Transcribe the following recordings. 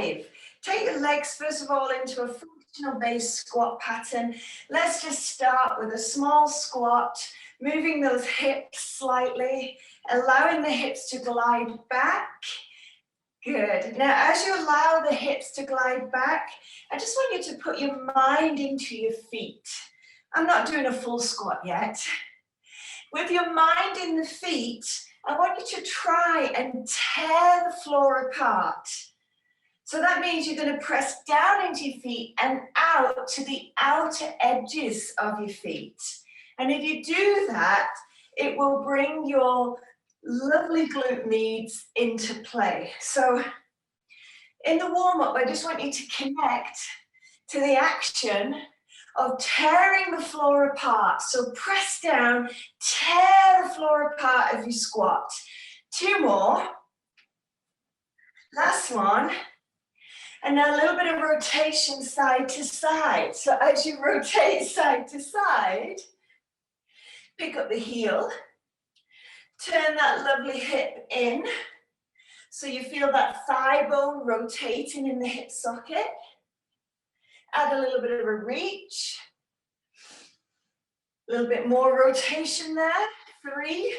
5. Take your legs first of all into a functional base squat pattern. Let's just start with a small squat, moving those hips slightly, allowing the hips to glide back. Good. Now, as you allow the hips to glide back, I just want you to put your mind into your feet. I'm not doing a full squat yet. With your mind in the feet, I want you to try and tear the floor apart. So that means you're going to press down into your feet and out to the outer edges of your feet. And if you do that, it will bring your lovely glute meads into play. So in the warm-up, I just want you to connect to the action of tearing the floor apart. So press down, tear the floor apart as you squat. 2 more. Last one. And now a little bit of rotation side to side. So as you rotate side to side, pick up the heel, turn that lovely hip in, so you feel that thigh bone rotating in the hip socket. Add a little bit of a reach. A little bit more rotation there. 3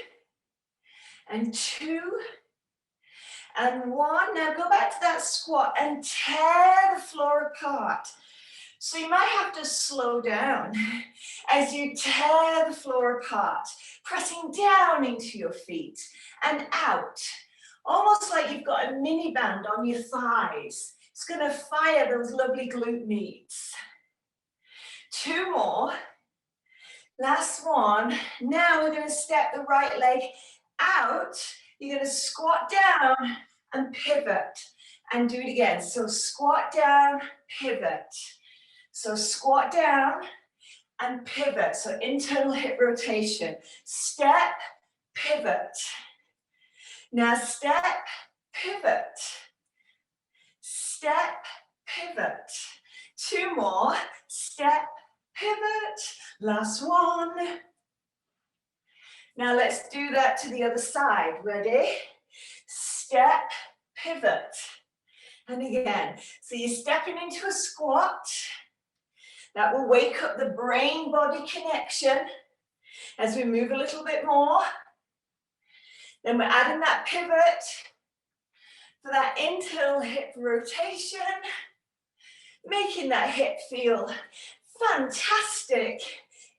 and 2 and 1. Now go back to that squat and tear the floor apart. So you might have to slow down as you tear the floor apart, pressing down into your feet and out, almost like you've got a mini band on your thighs. It's going to fire those lovely glute meads. 2 more. Last one. Now we're going to step the right leg out. You're going to squat down and pivot and do it again. So squat down, pivot. So squat down and pivot. So internal hip rotation. Step, pivot. Now step, pivot. Step, pivot. 2 more. Step, pivot. Last one. Now let's do that to the other side. Ready? Step, pivot. And again. So you're stepping into a squat. That will wake up the brain-body connection as we move a little bit more. Then we're adding that pivot for that internal hip rotation, making that hip feel fantastic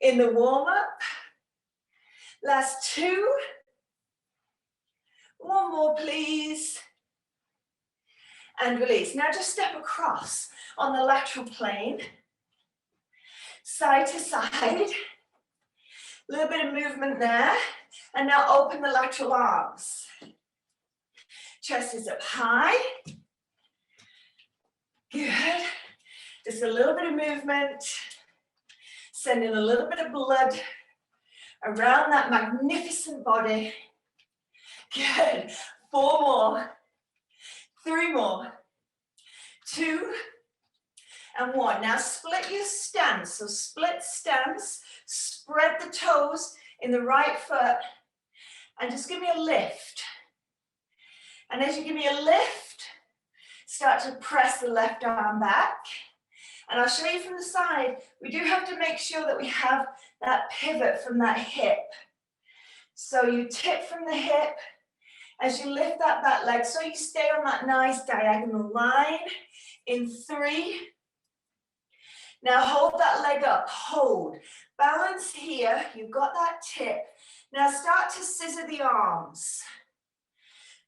in the warm-up. Last 2. 1 more, please. And release. Now just step across on the lateral plane. Side to side. A little bit of movement there. And now open the lateral arms. Chest is up high. Good. Just a little bit of movement. Sending a little bit of blood around that magnificent body. Good. 4 more. 3 more. 2 and 1. Now split your stance. So split stance. Spread the toes in the right foot. And just give me a lift. And as you give me a lift, start to press the left arm back. And I'll show you from the side, we do have to make sure that we have that pivot from that hip. So you tip from the hip as you lift that back leg, so you stay on that nice diagonal line. In 3. Now hold that leg up, hold. Balance here, you've got that tip. Now start to scissor the arms.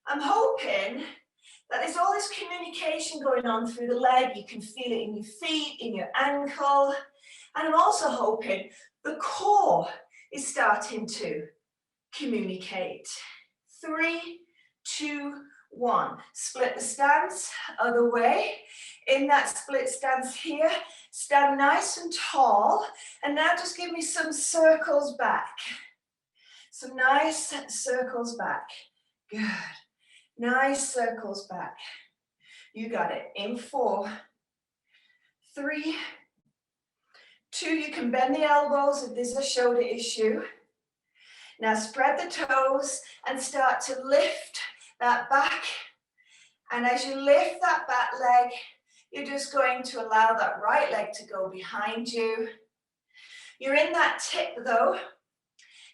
I'm hoping that there's all this communication going on through the leg. You can feel it in your feet, in your ankle. And I'm also hoping the core is starting to communicate. 3, 2, 1. Split the stance, other way. In that split stance here, stand nice and tall. And now just give me some circles back. Some nice circles back. Good. Nice circles back. You got it. In 4, 3, 2. You can bend the elbows if there's a shoulder issue. Now spread the toes and start to lift that back And as you lift that back leg, you're just going to allow that right leg to go behind you. You're in that tip though.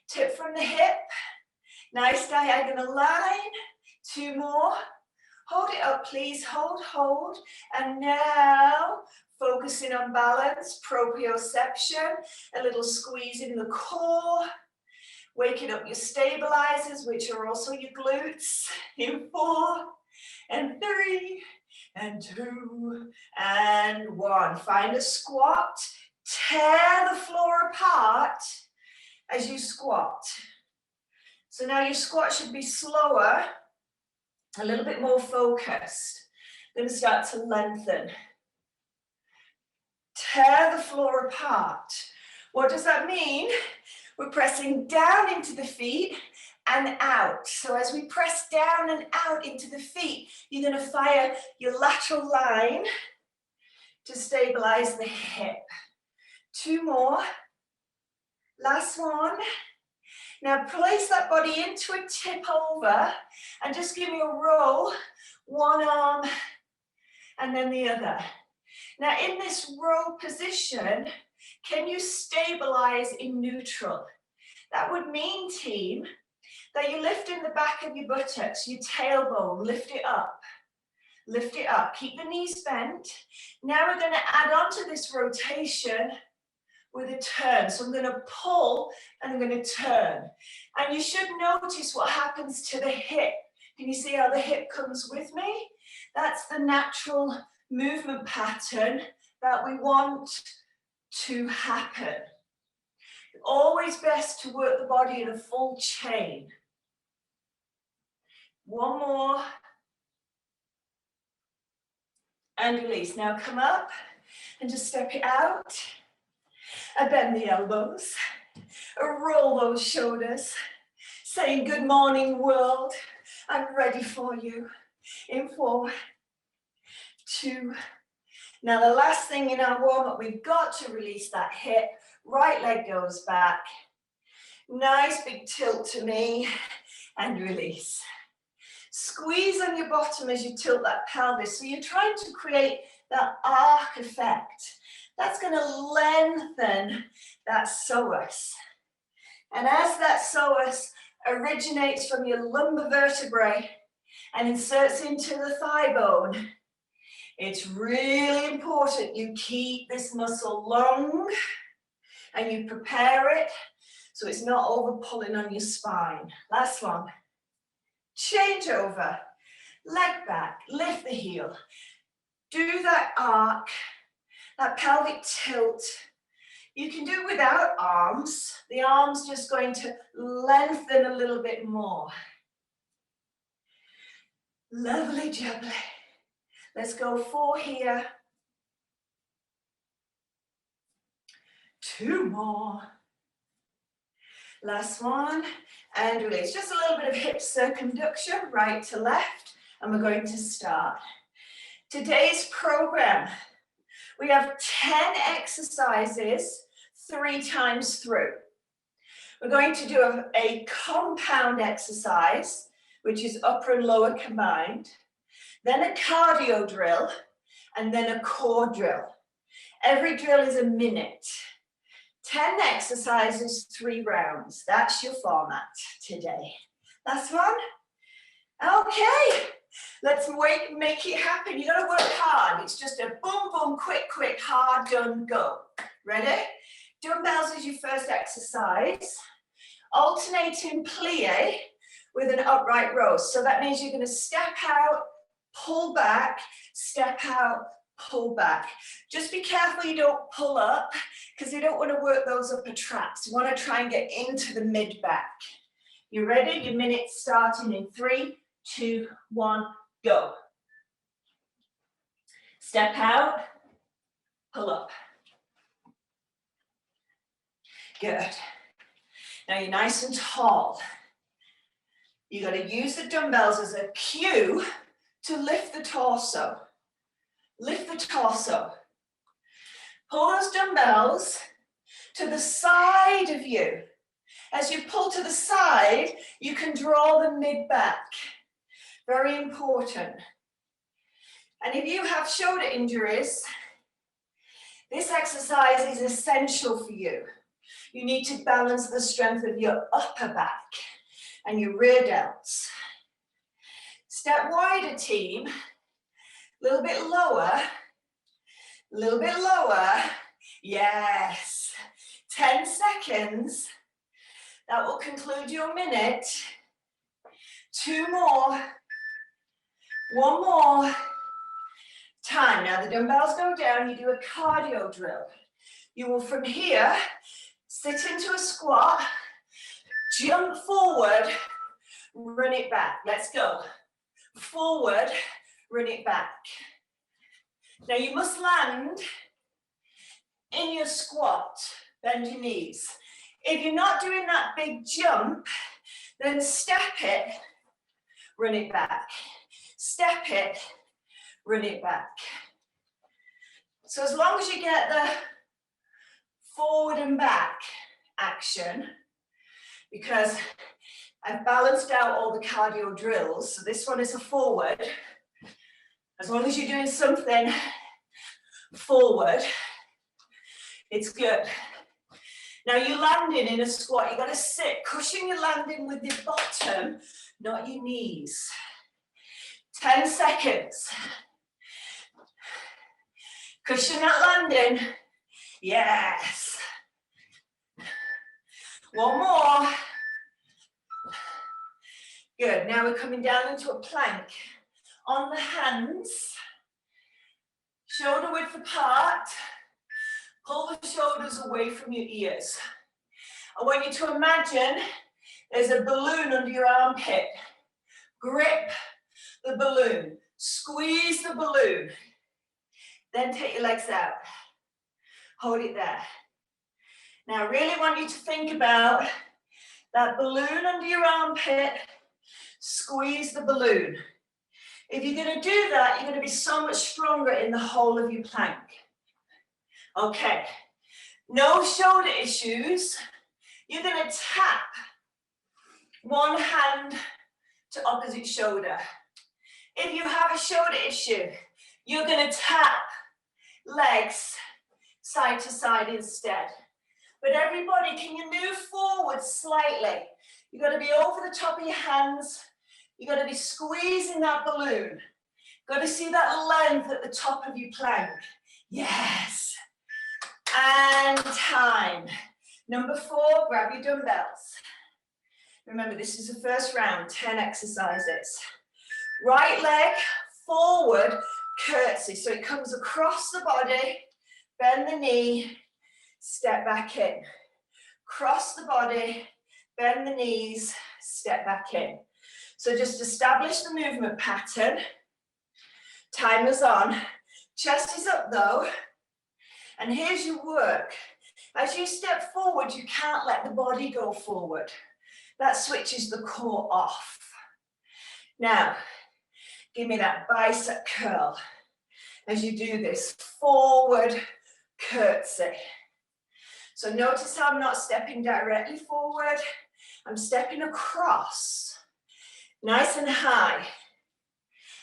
Tip from the hip. Nice diagonal line. 2 more. Hold it up, please. Hold, hold. And now, focusing on balance, proprioception, a little squeeze in the core. Waking up your stabilizers, which are also your glutes. In 4, and 3, and 2, and 1. Find a squat. Tear the floor apart as you squat. So now your squat should be slower, a little bit more focused. Then start to lengthen. Tear the floor apart. What does that mean? We're pressing down into the feet and out. So as we press down and out into the feet, you're going to fire your lateral line to stabilize the hip. 2 more. Last one. Now place that body into a tip over and just give me a roll. One arm and then the other. Now in this roll position, can you stabilize in neutral? That would mean, team, that you lift in the back of your buttocks, your tailbone, lift it up. Lift it up, keep the knees bent. Now we're going to add on to this rotation with a turn. So I'm going to pull and I'm going to turn. And you should notice what happens to the hip. Can you see how the hip comes with me? That's the natural movement pattern that we want to happen. Always best to work the body in a full chain. One more. And release. Now come up and just step it out. And bend the elbows. Roll those shoulders. Saying good morning world. I'm ready for you. In 4, 2. Now the last thing in our warm-up, we've got to release that hip. Right leg goes back. Nice big tilt to me. And release. Squeeze on your bottom as you tilt that pelvis. So you're trying to create that arc effect. That's going to lengthen that psoas. And as that psoas originates from your lumbar vertebrae and inserts into the thigh bone, it's really important you keep this muscle long and you prepare it so it's not over pulling on your spine. Last one. Change over. Leg back. Lift the heel. Do that arc, that pelvic tilt. You can do without arms. The arms just going to lengthen a little bit more. Lovely jubbly. Let's go 4 here. 2 more. Last one. And release. Just a little bit of hip circumduction, right to left. And we're going to start. Today's program, we have 10 exercises 3 times through. We're going to do a compound exercise, which is upper and lower combined, then a cardio drill, and then a core drill. Every drill is a minute. 10 exercises, 3 rounds. That's your format today. Last one? Okay. Let's make it happen. You gotta work hard. It's just a boom, boom, quick, quick, hard, done, go. Ready? Dumbbells is your first exercise. Alternating plie with an upright row. So that means you're gonna step out, pull back, step out, pull back. Just be careful you don't pull up because you don't want to work those upper traps. You want to try and get into the mid back. You ready? Your minute starting in 3, 2, 1, go. Step out, pull up. Good. Now you're nice and tall. You got to use the dumbbells as a cue to lift the torso. Lift the torso. Pull those dumbbells to the side of you. As you pull to the side, you can draw the mid back. Very important. And if you have shoulder injuries, this exercise is essential for you. You need to balance the strength of your upper back and your rear delts. Step wider, team. A little bit lower. A little bit lower. Yes. 10 seconds. That will conclude your minute. 2 more. 1 more. Time. Now the dumbbells go down. You do a cardio drill. You will from here sit into a squat, jump forward, run it back. Let's go. Forward, run it back. Now you must land in your squat. Bend your knees. If you're not doing that big jump, then step it, run it back. Step it, run it back. So as long as you get the forward and back action, because I've balanced out all the cardio drills, so this one is a forward. As long as you're doing something forward, it's good. Now you're landing in a squat, you've got to sit, cushion your landing with your bottom, not your knees. 10 seconds. Cushion that landing. Yes. 1 more. Good, now we're coming down into a plank. On the hands, shoulder width apart, pull the shoulders away from your ears. I want you to imagine there's a balloon under your armpit. Grip the balloon, squeeze the balloon, then take your legs out. Hold it there. Now I really want you to think about that balloon under your armpit, squeeze the balloon. If you're going to do that, you're going to be so much stronger in the whole of your plank. Okay, no shoulder issues. You're going to tap one hand to opposite shoulder. If you have a shoulder issue, you're going to tap legs side to side instead. But everybody, can you move forward slightly? You've got to be over the top of your hands. You've got to be squeezing that balloon. Got to see that length at the top of your plank. Yes. And time. Number 4, grab your dumbbells. Remember, this is the first round, 10 exercises. Right leg forward, curtsy. So it comes across the body, bend the knee, step back in. Cross the body, bend the knees, step back in. So just establish the movement pattern. Timer's on. Chest is up though. And here's your work. As you step forward, you can't let the body go forward. That switches the core off. Now, give me that bicep curl as you do this forward curtsy. So notice how I'm not stepping directly forward. I'm stepping across. Nice and high.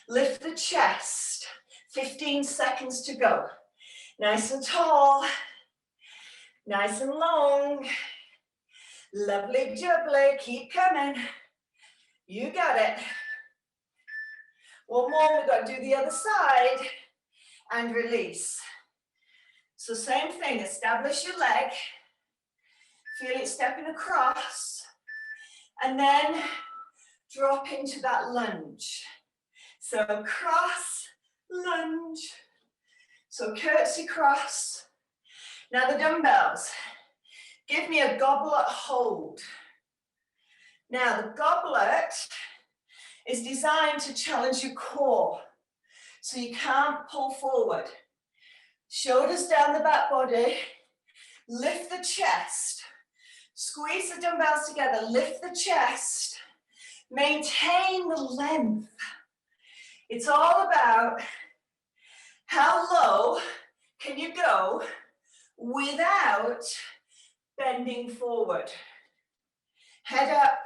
Lift the chest. 15 seconds to go. Nice and tall. Nice and long. Lovely jubbly. Keep coming. You got it. 1 more. We've got to do the other side. And release. So same thing. Establish your leg. Feel it stepping across. And then drop into that lunge. So cross, lunge. So curtsy cross. Now the dumbbells. Give me a goblet hold. Now the goblet is designed to challenge your core. So you can't pull forward. Shoulders down the back body. Lift the chest. Squeeze the dumbbells together. Lift the chest. Maintain the length. It's all about how low can you go without bending forward. Head up.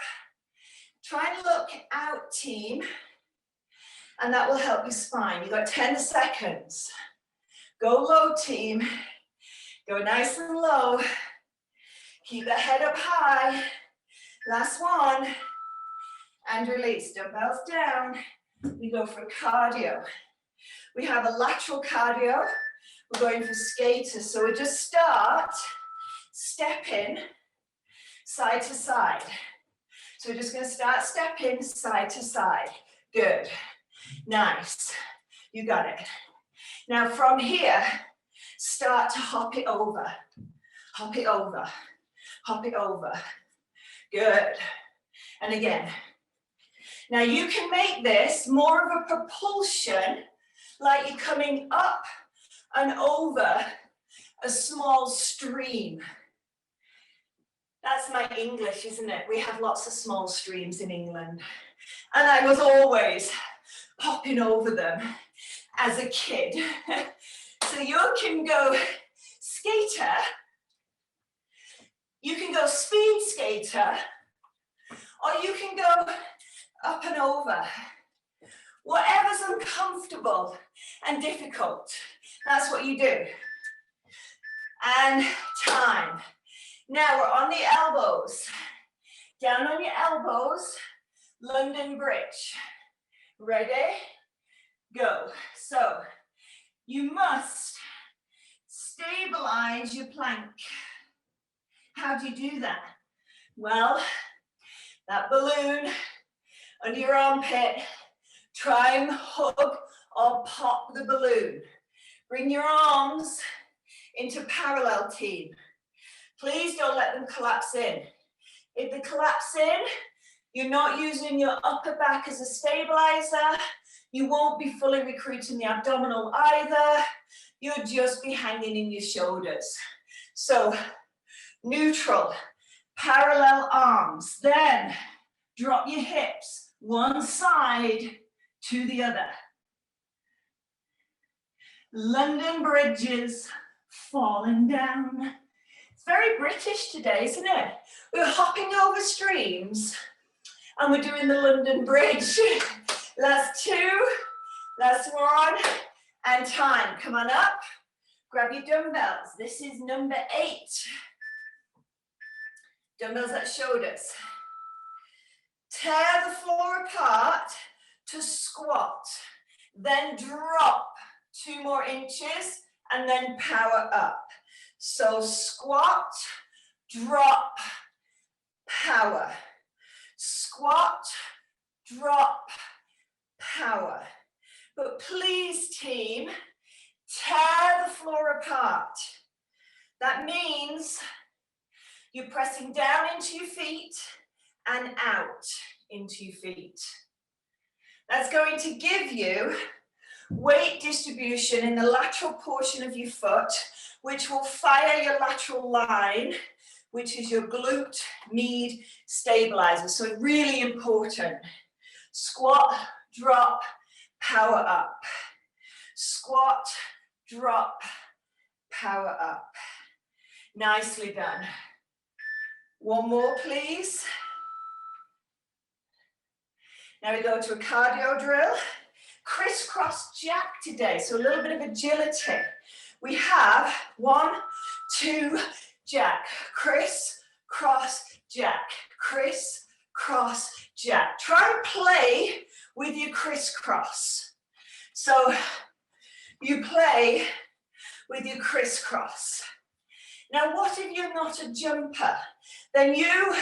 Try and look out, team. And that will help your spine. You've got 10 seconds. Go low, team. Go nice and low. Keep the head up high. Last one. And release. Dumbbells down. We go for cardio. We have a lateral cardio. We're going for skaters. So we just start stepping side to side. So we're just going to start stepping side to side. Good. Nice. You got it. Now from here, start to hop it over. Hop it over. Hop it over. Good. And again. Now you can make this more of a propulsion, like you're coming up and over a small stream. That's my English, isn't it? We have lots of small streams in England. And I was always hopping over them as a kid. So you can go skater, you can go speed skater, or you can go up and over. Whatever's uncomfortable and difficult, that's what you do. And time. Now we're on the elbows. Down on your elbows, London Bridge. Ready? Go. So you must stabilize your plank. How do you do that? Well, that balloon under your armpit, try and hug or pop the balloon. Bring your arms into parallel, team. Please don't let them collapse in. If they collapse in, you're not using your upper back as a stabilizer. You won't be fully recruiting the abdominal either. You'll just be hanging in your shoulders. So, neutral, parallel arms. Then, drop your hips one side to the other. London bridges, falling down. It's very British today, isn't it? We're hopping over streams and we're doing the London Bridge. Last two, last one, and time. Come on up, grab your dumbbells. This is number 8. Dumbbells at shoulders. Tear the floor apart to squat, then drop 2 more inches, and then power up. So squat, drop, power. Squat, drop, power. But please, team, tear the floor apart. That means you're pressing down into your feet and out into your feet. That's going to give you weight distribution in the lateral portion of your foot, which will fire your lateral line, which is your glute med stabilizer. So really important. Squat, drop, power up. Squat, drop, power up. Nicely done. One more, please. Now we go to a cardio drill. Crisscross jack today, so a little bit of agility. We have 1, 2, jack. Criss, cross, jack. Criss, cross, jack. Try and play with your crisscross. So you play with your crisscross. Now what if you're not a jumper? Then you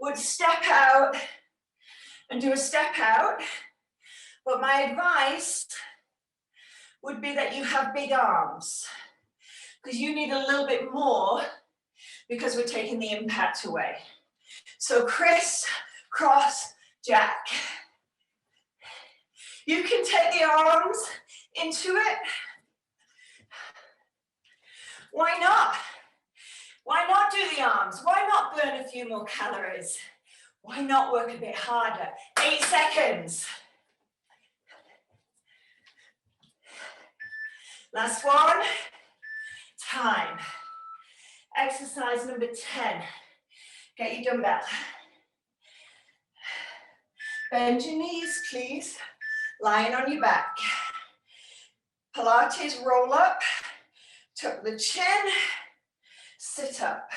would step out and do a step out. But my advice would be that you have big arms, because you need a little bit more because we're taking the impact away. So criss, cross, jack. You can take the arms into it. Why not? Why not do the arms? Why not burn a few more calories? Why not work a bit harder? 8 seconds. Last one. Time. Exercise number 10. Get your dumbbell. Bend your knees, please. Lying on your back. Pilates, roll up, tuck the chin, sit up,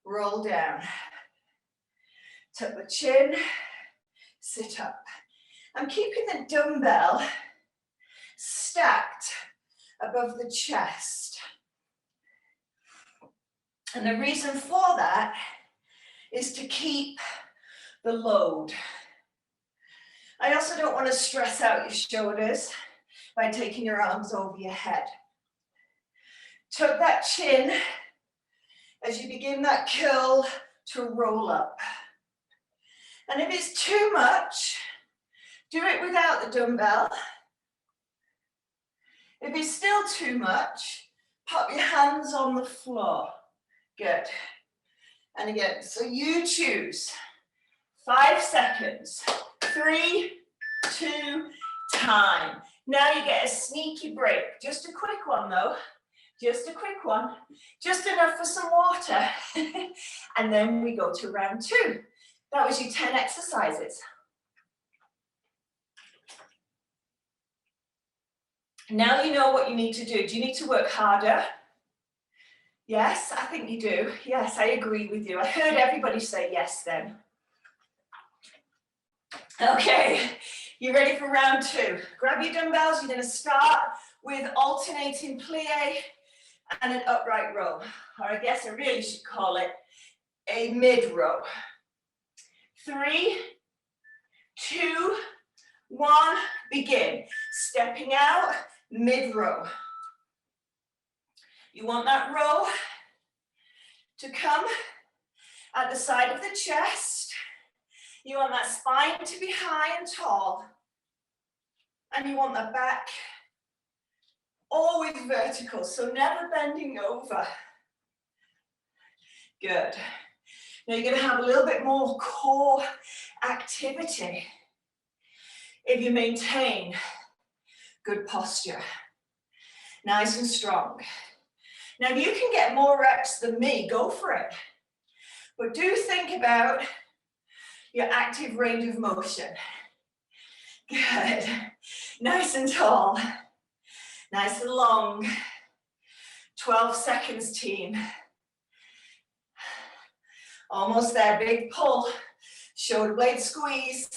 roll down. Tuck the chin, sit up. I'm keeping the dumbbell stacked above the chest. And the reason for that is to keep the load. I also don't want to stress out your shoulders by taking your arms over your head. Tuck that chin as you begin that curl to roll up. And if it's too much, do it without the dumbbell. If it's still too much, pop your hands on the floor. Good. And again, so you choose. 5 seconds. 3, 2, time. Now you get a sneaky break. Just a quick one though. Just a quick one. Just enough for some water. And then we go to round 2. That was your 10 exercises. Now you know what you need to do. Do you need to work harder? Yes, I think you do. Yes, I agree with you. I heard everybody say yes then. Okay, you ready for round 2? Grab your dumbbells. You're going to start with alternating plie and an upright row. Or I guess I really should call it a mid row. 3, 2, 1, begin. Stepping out, mid row. You want that row to come at the side of the chest. You want that spine to be high and tall. And you want the back always vertical, so never bending over. Good. Now you're going to have a little bit more core activity if you maintain good posture. Nice and strong. Now if you can get more reps than me, go for it. But do think about your active range of motion. Good. Nice and tall. Nice and long. 12 seconds, team. Almost there. Big pull. Shoulder blade squeeze.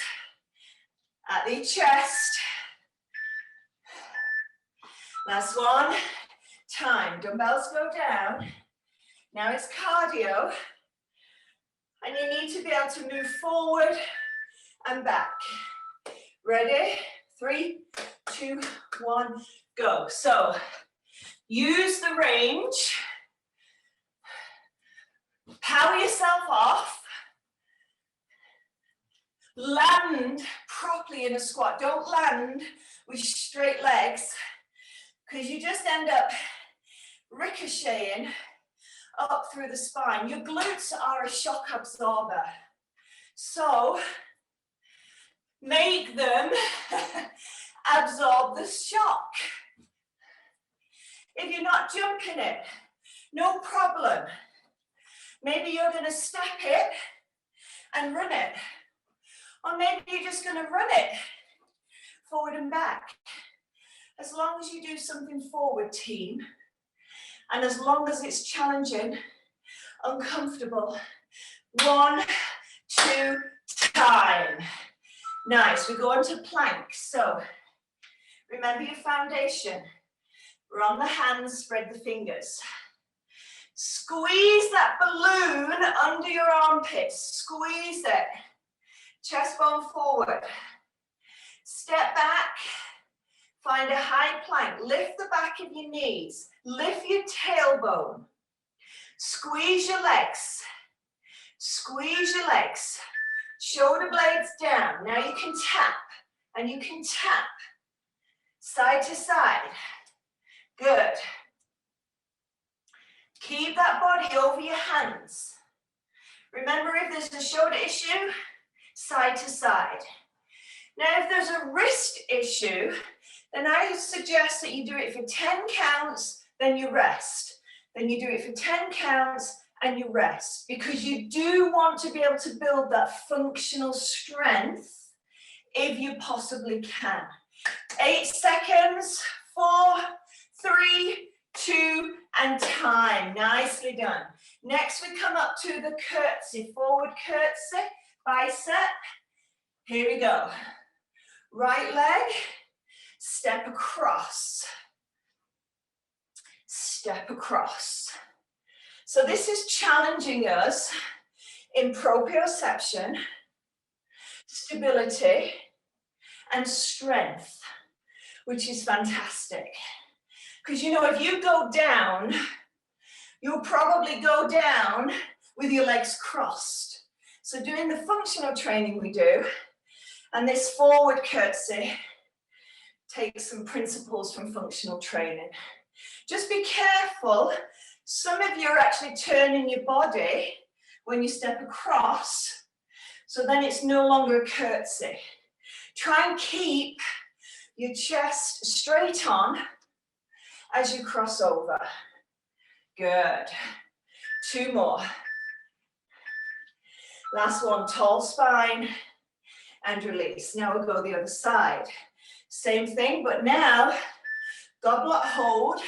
At the chest. Last one. Time. Dumbbells go down. Now it's cardio. And you need to be able to move forward and back. Ready? 3, 2, 1, go. So use the range. Power yourself off. Land properly in a squat. Don't land with straight legs because you just end up ricocheting up through the spine. Your glutes are a shock absorber. So make them absorb the shock. If you're not jumping it, no problem. Maybe you're going to step it and run it. Or maybe you're just going to run it forward and back. As long as you do something forward, team, and as long as it's challenging, uncomfortable. 1, 2, time. Nice, we go on to plank. So remember your foundation. We're on the hands, spread the fingers. Squeeze that balloon under your armpits. Squeeze it. Chest bone forward. Step back. Find a high plank. Lift the back of your knees. Lift your tailbone. Squeeze your legs. Squeeze your legs. Shoulder blades down. Now you can tap. And you can tap. Side to side. Good. Keep that body over your hands. Remember, if there's a shoulder issue, side to side. Now, if there's a wrist issue, then I suggest that you do it for 10 counts, then you rest. Then you do it for 10 counts and you rest. Because you do want to be able to build that functional strength if you possibly can. 8 seconds, 4, 3, 2, and time. Nicely done. Next, we come up to the curtsy, forward curtsy, bicep. Here we go. Right leg, step across. Step across. So this is challenging us in proprioception, stability, and strength, which is fantastic. Because you know, if you go down, you'll probably go down with your legs crossed. So doing the functional training we do, and this forward curtsy takes some principles from functional training. Just be careful. Some of you are actually turning your body when you step across, so then it's no longer a curtsy. Try and keep your chest straight on as you cross over. Good. 2 more. Last one, tall spine and release. Now we'll go the other side. Same thing, but now goblet hold,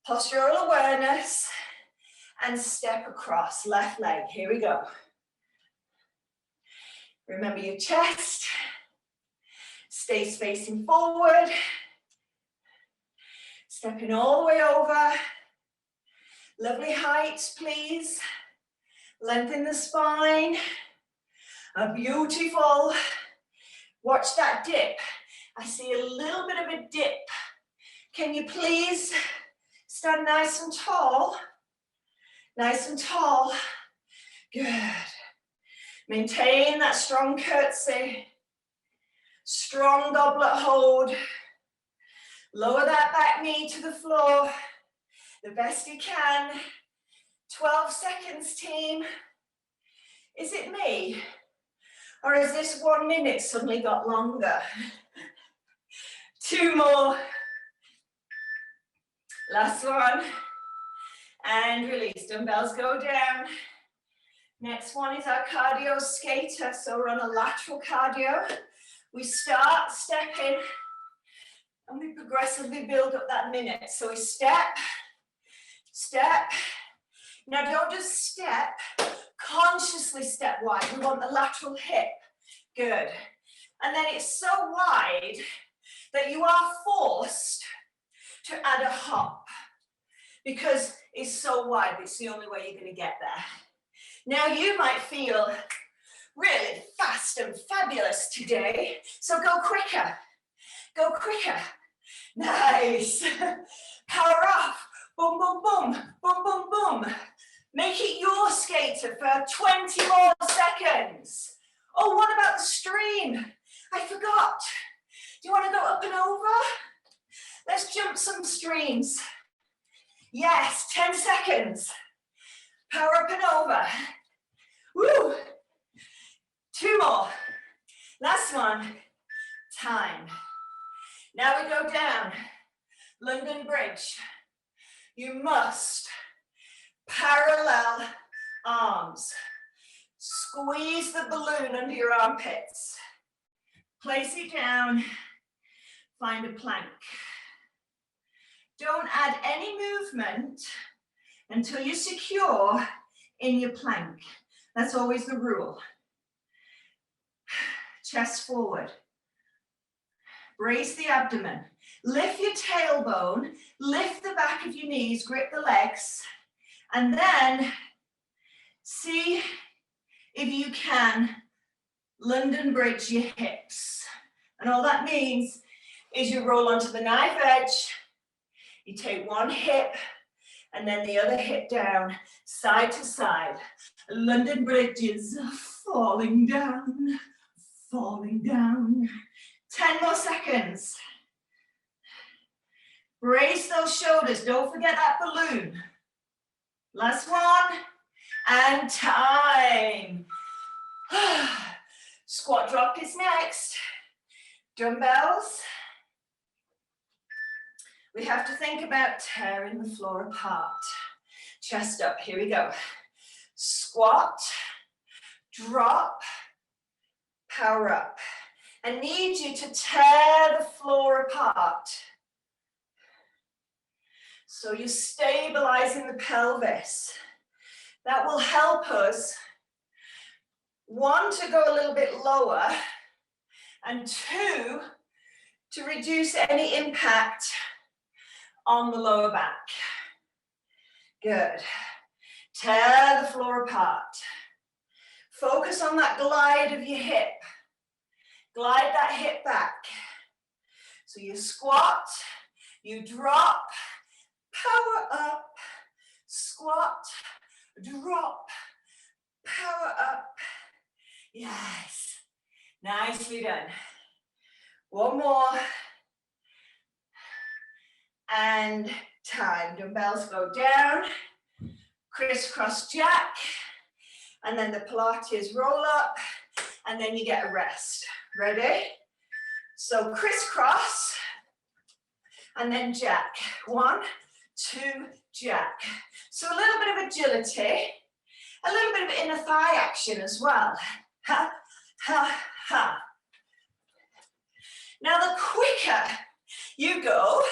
postural awareness, and step across. Left leg. Here we go. Remember your chest. Stays facing forward. Stepping all the way over. Lovely height, please. Lengthen the spine. Beautiful. Watch that dip. I see a little bit of a dip. Can you please stand nice and tall? Nice and tall. Good. Maintain that strong curtsy. Strong goblet hold. Lower that back knee to the floor. The best you can. 12 seconds, team. Is it me? Or has this 1 minute suddenly got longer? 2 more. Last one. And release. Dumbbells go down. Next one is our cardio skater. So we're on a lateral cardio. We start stepping and we progressively build up that minute. So we step, step. Now don't just step, consciously step wide. We want the lateral hip. Good. And then it's so wide that you are forced to add a hop because it's so wide. It's the only way you're going to get there. Now you might feel really fast and fabulous today, so go quicker. Go quicker. Nice. Power off. Boom, boom, boom. Boom, boom, boom. Make it your skater for 20 more seconds. Oh, what about the stream? I forgot. Do you want to go up and over? Let's jump some streams. Yes, 10 seconds. Power up and over. Woo. 2 more. Last one. Time. Now we go down. London Bridge. You must parallel arms. Squeeze the balloon under your armpits. Place it down. Find a plank. Don't add any movement until you're secure in your plank. That's always the rule. Chest forward. Brace the abdomen. Lift your tailbone. Lift the back of your knees. Grip the legs. And then see if you can London Bridge your hips. And all that means is you roll onto the knife edge. You take one hip and then the other hip down, side to side. London Bridge is falling down, falling down. 10 more seconds. Brace those shoulders. Don't forget that balloon. Last one. And time. Squat drop is next. Dumbbells. We have to think about tearing the floor apart. Chest up, here we go. Squat, drop, power up. I need you to tear the floor apart. So you're stabilizing the pelvis. That will help us, one, to go a little bit lower, and two, to reduce any impact on the lower back. Good. Tear the floor apart. Focus on that glide of your hip. Glide that hip back. So you squat, you drop, power up, squat, drop, power up. Yes. Nicely done. One more. And time. Dumbbells go down. Crisscross jack. And then the Pilates roll up. And then you get a rest. Ready? So crisscross. And then jack. 1, 2, jack. So a little bit of agility. A little bit of inner thigh action as well. Ha, ha, ha. Now the quicker you go,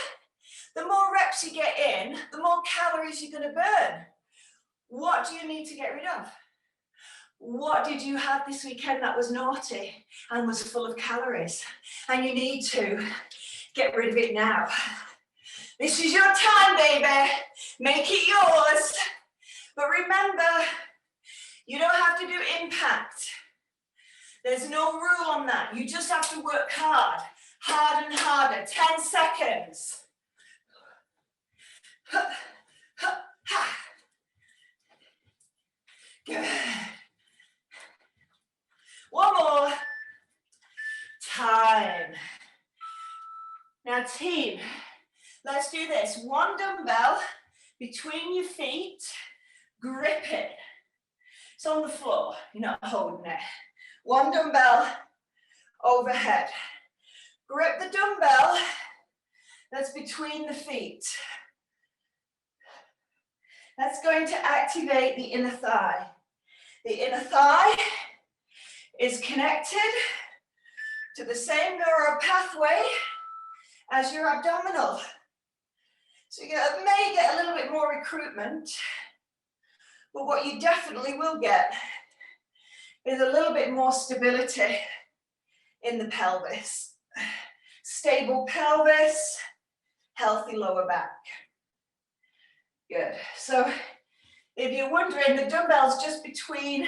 the more reps you get in, the more calories you're going to burn. What do you need to get rid of? What did you have this weekend that was naughty and was full of calories? And you need to get rid of it now. This is your time, baby. Make it yours. But remember, you don't have to do impact. There's no rule on that. You just have to work hard. Hard and harder. 10 seconds. Good. One more. Time. Now, team, let's do this. One dumbbell between your feet. Grip it. It's on the floor. You're not holding it. One dumbbell overhead. Grip the dumbbell that's between the feet. That's going to activate the inner thigh. The inner thigh is connected to the same neural pathway as your abdominal. So you may get a little bit more recruitment, but what you definitely will get is a little bit more stability in the pelvis. Stable pelvis, healthy lower back. Good. So if you're wondering, the dumbbell's just between,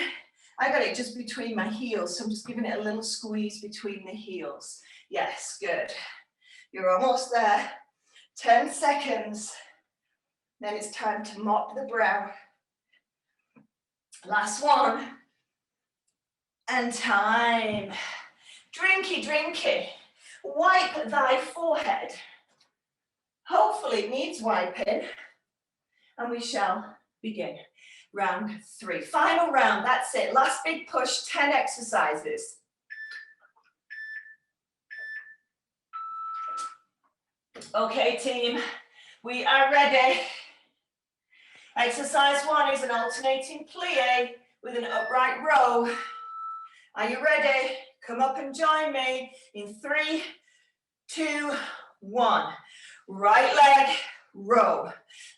I got it just between my heels, so I'm just giving it a little squeeze between the heels. Yes, good. You're almost there. 10 seconds. Then it's time to mop the brow. Last one. And time. Drinky, drinky. Wipe thy forehead. Hopefully it needs wiping. And we shall begin. Round 3. Final round, that's it. Last big push, 10 exercises. Okay, team, we are ready. Exercise 1 is an alternating plie with an upright row. Are you ready? Come up and join me in 3, 2, 1. Right leg, row.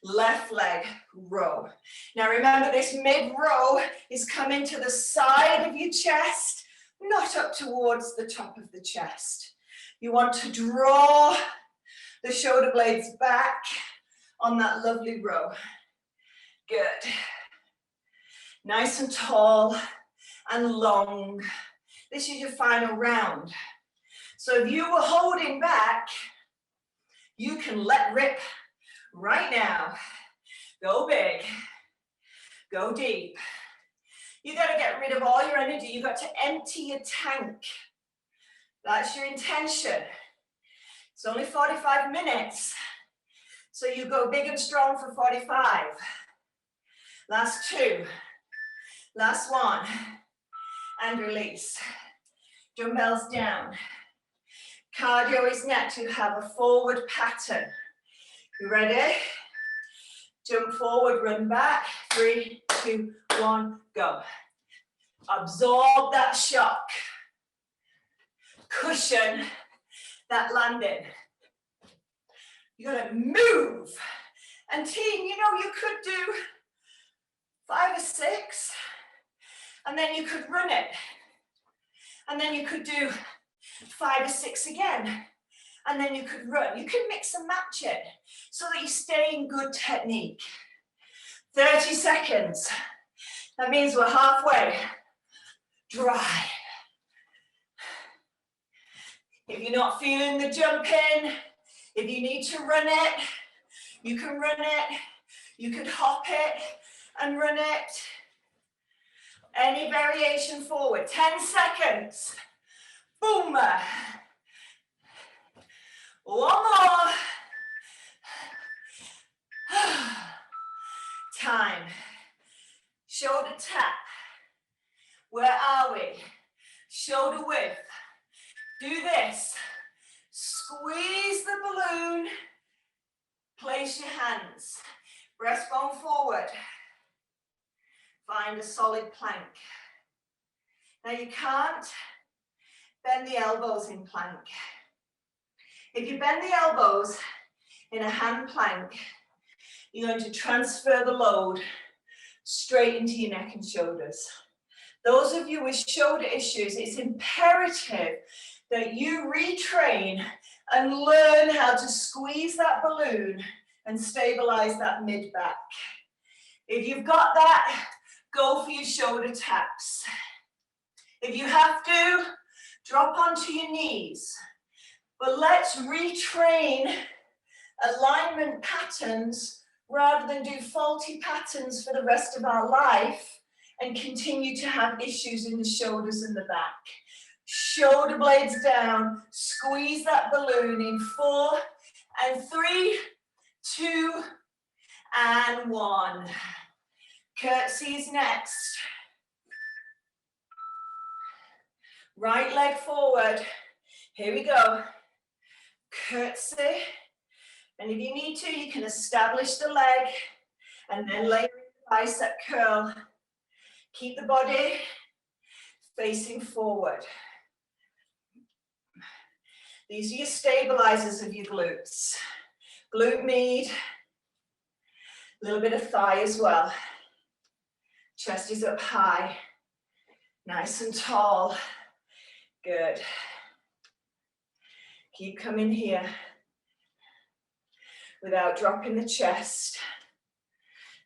Left leg, row. Now remember, this mid-row is coming to the side of your chest, not up towards the top of the chest. You want to draw the shoulder blades back on that lovely row. Good. Nice and tall and long. This is your final round. So if you were holding back, you can let rip right now. Go big. Go deep. You got to get rid of all your energy. You've got to empty your tank. That's your intention. It's only 45 minutes. So you go big and strong for 45. Last 2. Last 1. And release. Dumbbells down. Cardio is next. You have a forward pattern. You ready? Jump forward, run back. 3, 2, 1, go. Absorb that shock. cushion that landing. You gotta move. And team, you know, you could do 5 or 6, and then you could run it. And then you could do 5 or 6 again, and then you could run. You can mix and match it so that you stay in good technique. 30 seconds. That means we're halfway. Dry. If you're not feeling the jump in, if you need to run it, you can run it. You could hop it and run it. Any variation forward. 10 seconds. Boom. One more. Time. Shoulder tap. Where are we? Shoulder width. Do this. Squeeze the balloon. Place your hands. Breastbone forward. Find a solid plank. Now you can't bend the elbows in plank. If you bend the elbows in a hand plank, you're going to transfer the load straight into your neck and shoulders. Those of you with shoulder issues, it's imperative that you retrain and learn how to squeeze that balloon and stabilize that mid-back. If you've got that, go for your shoulder taps. If you have to, drop onto your knees. But let's retrain alignment patterns rather than do faulty patterns for the rest of our life and continue to have issues in the shoulders and the back. Shoulder blades down, squeeze that balloon in 4 and 3, 2 and 1. Curtsy's next. Right leg forward. Here we go. Curtsy. And if you need to, you can establish the leg and then layer the bicep curl. Keep the body facing forward. These are your stabilizers of your glutes. Glute med, a little bit of thigh as well. Chest is up high, nice and tall. Good. Keep coming here without dropping the chest.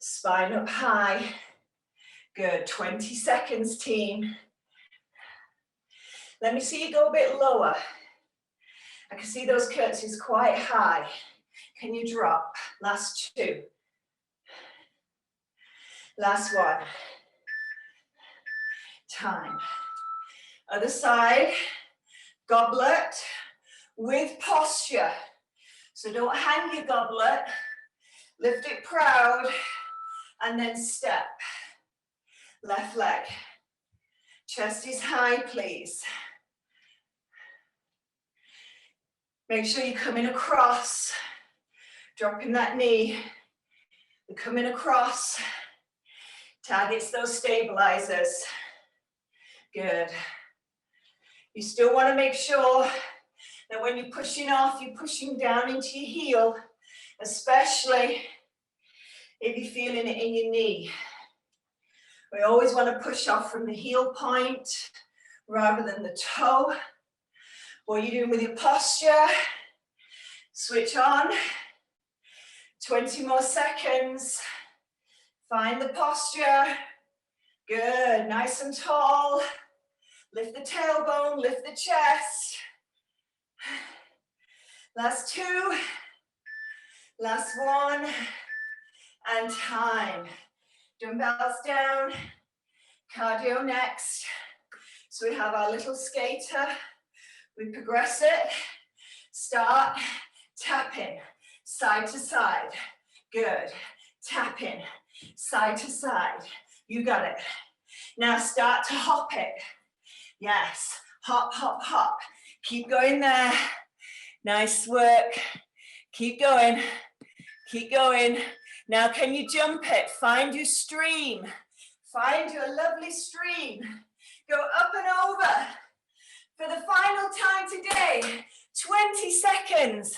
Spine up high. Good. 20 seconds, team. Let me see you go a bit lower. I can see those curtsies quite high. Can you drop? Last 2. Last 1. Time. Other side. Goblet with posture. So don't hang your goblet. Lift it proud and then step. Left leg. Chest is high, please. Make sure you're coming across, dropping that knee. You're coming across. Targets those stabilizers. Good. You still want to make sure that when you're pushing off, you're pushing down into your heel, especially if you're feeling it in your knee. We always want to push off from the heel point rather than the toe. What are you doing with your posture? Switch on. 20 more seconds. Find the posture. Good, nice and tall. Lift the tailbone, lift the chest. Last 2. Last 1. And time. Dumbbells down. Cardio next. So we have our little skater. We progress it. Start tapping side to side. Good. Tapping side to side. You got it. Now start to hop it. Yes. Hop, hop, hop. Keep going there. Nice work. Keep going. Keep going. Now can you jump it? Find your stream. Find your lovely stream. Go up and over. For the final time today, 20 seconds.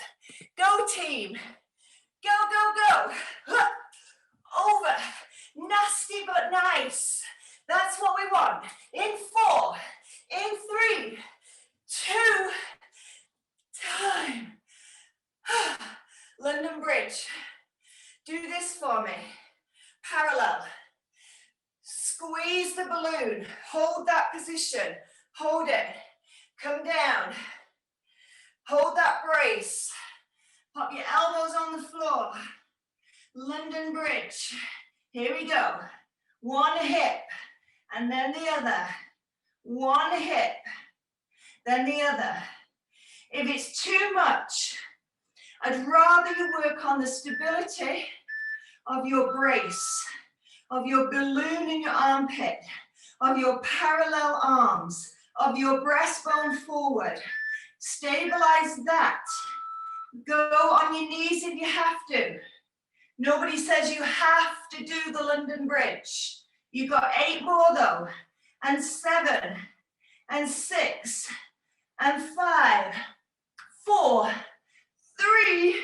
Go team. Go, go, go. Over. Nasty but nice. That's what we want. In 4, in 3, 2, time. London Bridge. Do this for me. Parallel. Squeeze the balloon. Hold that position. Hold it. Come down. Hold that brace. Pop your elbows on the floor. London Bridge. Here we go. One hip and then the other. One hip, then the other. If it's too much, I'd rather you work on the stability of your brace, of your balloon in your armpit, of your parallel arms, of your breastbone forward. Stabilize that. Go on your knees if you have to. Nobody says you have to do the London Bridge. You've got 8 more though, and 7, and 6, and 5, 4, 3,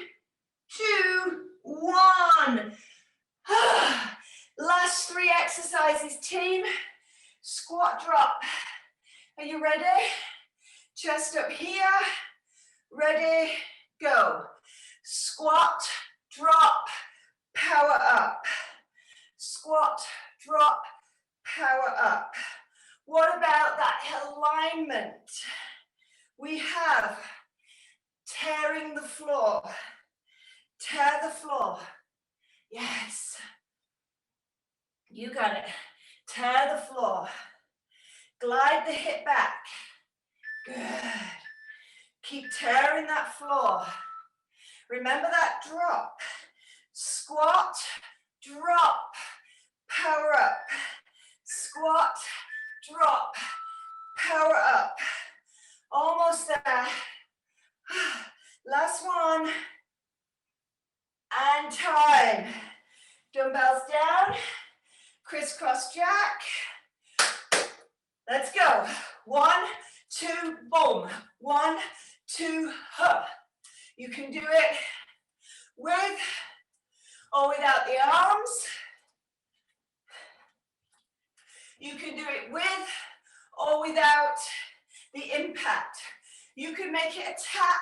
2, 1. Last 3 exercises, team. Squat drop. Are you ready? Chest up here. Ready, go. Squat, drop, power up. Squat, drop, power up. What about that alignment? We have tearing the floor. Tear the floor. Yes. You got it. Tear the floor. Glide the hip back. Good. Keep tearing that floor. Remember that drop. Squat, drop, power up. Squat, drop, power up. Almost there. Last one. And time. Dumbbells down. Crisscross jack. Let's go. 1, 2, boom. 1, 2, huh. You can do it with or without the arms. You can do it with or without the impact. You can make it a tap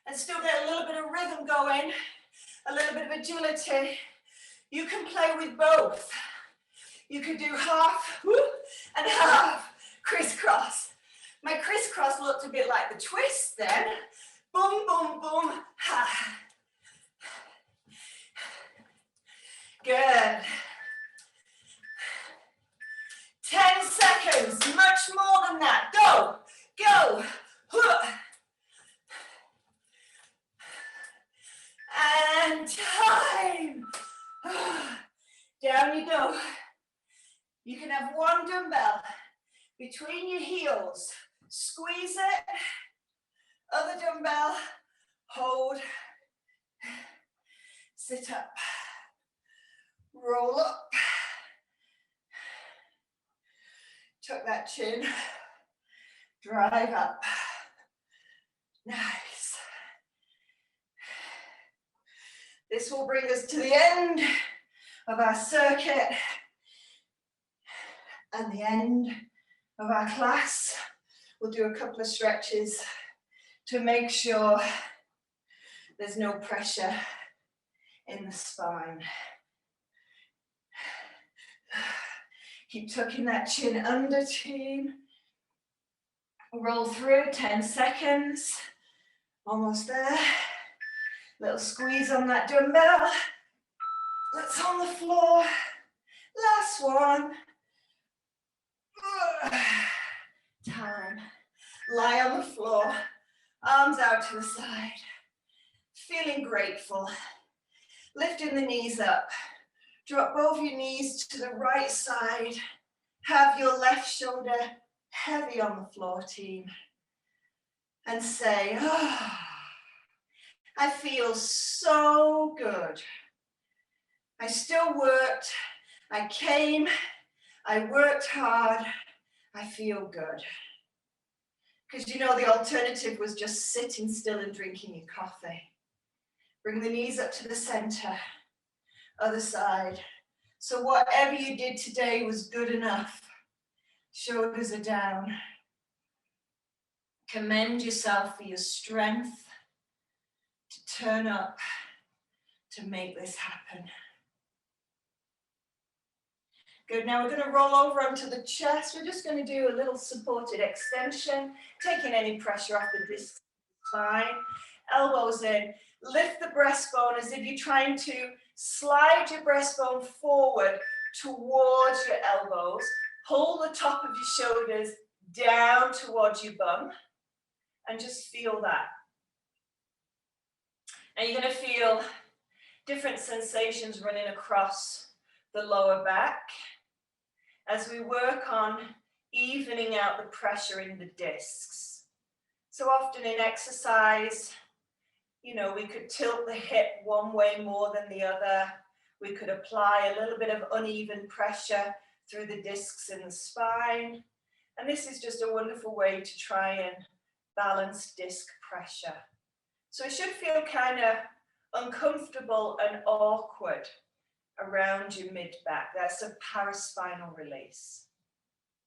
and still get a little bit of rhythm going, a little bit of agility. You can play with both. You could do half and half crisscross. My crisscross looked a bit like the twist then. Boom, boom, boom, ha. Good. 10 seconds, much more than that. Go, go. And time. Down you go. You can have one dumbbell between your heels. Squeeze it. Other dumbbell. Hold. Sit up. Roll up. Tuck that chin. Drive up. Nice. This will bring us to the end of our circuit and the end of our class. We'll do a couple of stretches to make sure there's no pressure in the spine. Keep tucking that chin under, team. Roll through, 10 seconds. Almost there. Little squeeze on that dumbbell. That's on the floor. Last one. Time. Lie on the floor. Arms out to the side. Feeling grateful. Lifting the knees up. Drop both your knees to the right side. Have your left shoulder heavy on the floor, team. And say, oh, I feel so good. I still worked. I came. I worked hard. I feel good. Because you know the alternative was just sitting still and drinking your coffee. Bring the knees up to the center, other side. So whatever you did today was good enough. Shoulders are down. Commend yourself for your strength to turn up to make this happen. Good, now we're going to roll over onto the chest. We're just going to do a little supported extension, taking any pressure off the disc spine. Elbows in. Lift the breastbone as if you're trying to slide your breastbone forward towards your elbows. Pull the top of your shoulders down towards your bum and just feel that. And you're going to feel different sensations running across the lower back as we work on evening out the pressure in the discs. So often in exercise, you know, we could tilt the hip one way more than the other. We could apply a little bit of uneven pressure through the discs in the spine. And this is just a wonderful way to try and balance disc pressure. So it should feel kind of uncomfortable and awkward around your mid-back. That's a paraspinal release.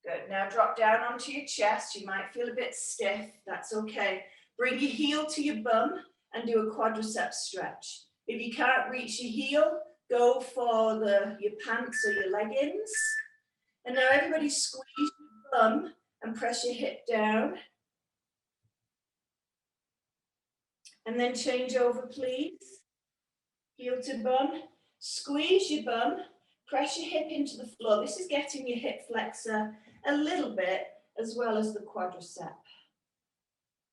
Good, now drop down onto your chest. You might feel a bit stiff, that's okay. Bring your heel to your bum and do a quadricep stretch. If you can't reach your heel, go for your pants or your leggings. And now everybody squeeze your bum and press your hip down. And then change over, please. Heel to bum. Squeeze your bum. Press your hip into the floor. This is getting your hip flexor a little bit as well as the quadricep.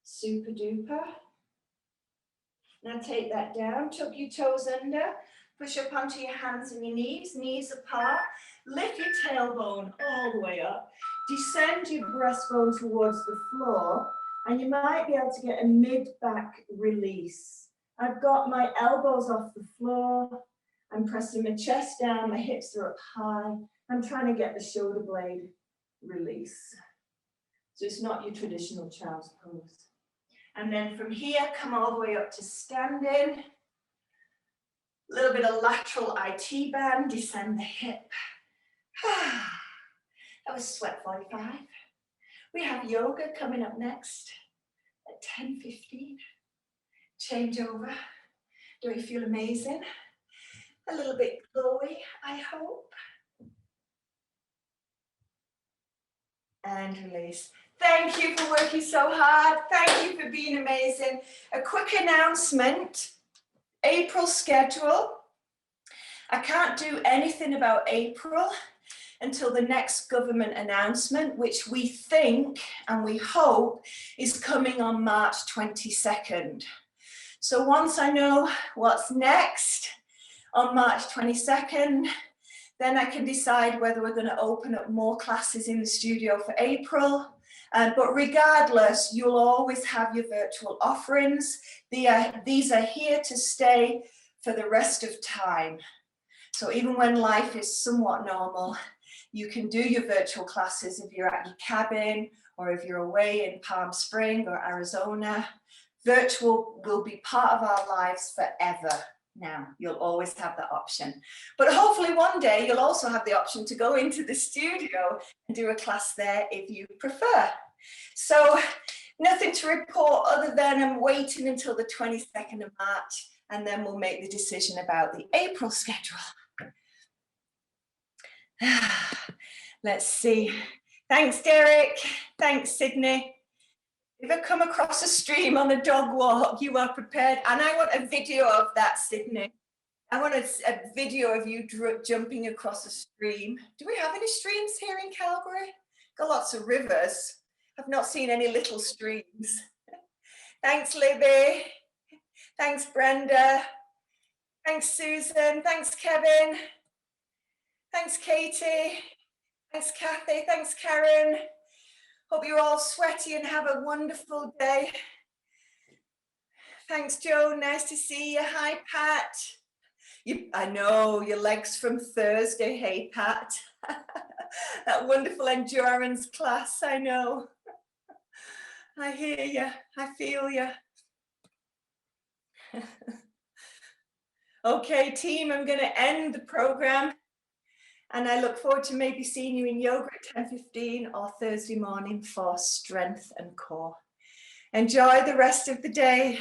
Super duper. Now take that down. Tuck your toes under. Push up onto your hands and your knees. Knees apart. Lift your tailbone all the way up. Descend your breastbone towards the floor. And you might be able to get a mid-back release. I've got my elbows off the floor. I'm pressing my chest down, my hips are up high. I'm trying to get the shoulder blade release. So it's not your traditional child's pose. And then from here, come all the way up to standing. A little bit of lateral IT band, descend the hip. That was SWEAT45. We have yoga coming up next at 10:15. Change over. Do you feel amazing? A little bit glowy, I hope. And release. Thank you for working so hard. Thank you for being amazing. A quick announcement. April schedule. I can't do anything about April until the next government announcement, which we think and we hope is coming on March 22nd. So once I know what's next on March 22nd, then I can decide whether we're going to open up more classes in the studio for April. But regardless, you'll always have your virtual offerings. These are here to stay for the rest of time. So even when life is somewhat normal, you can do your virtual classes if you're at your cabin or if you're away in Palm Springs or Arizona. Virtual will be part of our lives forever now. You'll always have that option. But hopefully one day you'll also have the option to go into the studio and do a class there if you prefer. So nothing to report other than I'm waiting until the 22nd of March and then we'll make the decision about the April schedule. Let's see. Thanks, Derek. Thanks, Sydney. If I come across a stream on a dog walk, you are prepared. And I want a video of that, Sydney. I want a video of you jumping across a stream. Do we have any streams here in Calgary? Got lots of rivers. I've not seen any little streams. Thanks, Libby. Thanks, Brenda. Thanks, Susan. Thanks, Kevin. Thanks, Katie. Thanks, Kathy. Thanks, Karen. Hope you're all sweaty and have a wonderful day. Thanks, Joe. Nice to see you. Hi, Pat. I know your legs from Thursday. Hey, Pat. That wonderful endurance class, I know. I hear you. I feel you. Okay, team, I'm going to end the program. And I look forward to maybe seeing you in yoga at 10:15 or Thursday morning for strength and core. Enjoy the rest of the day.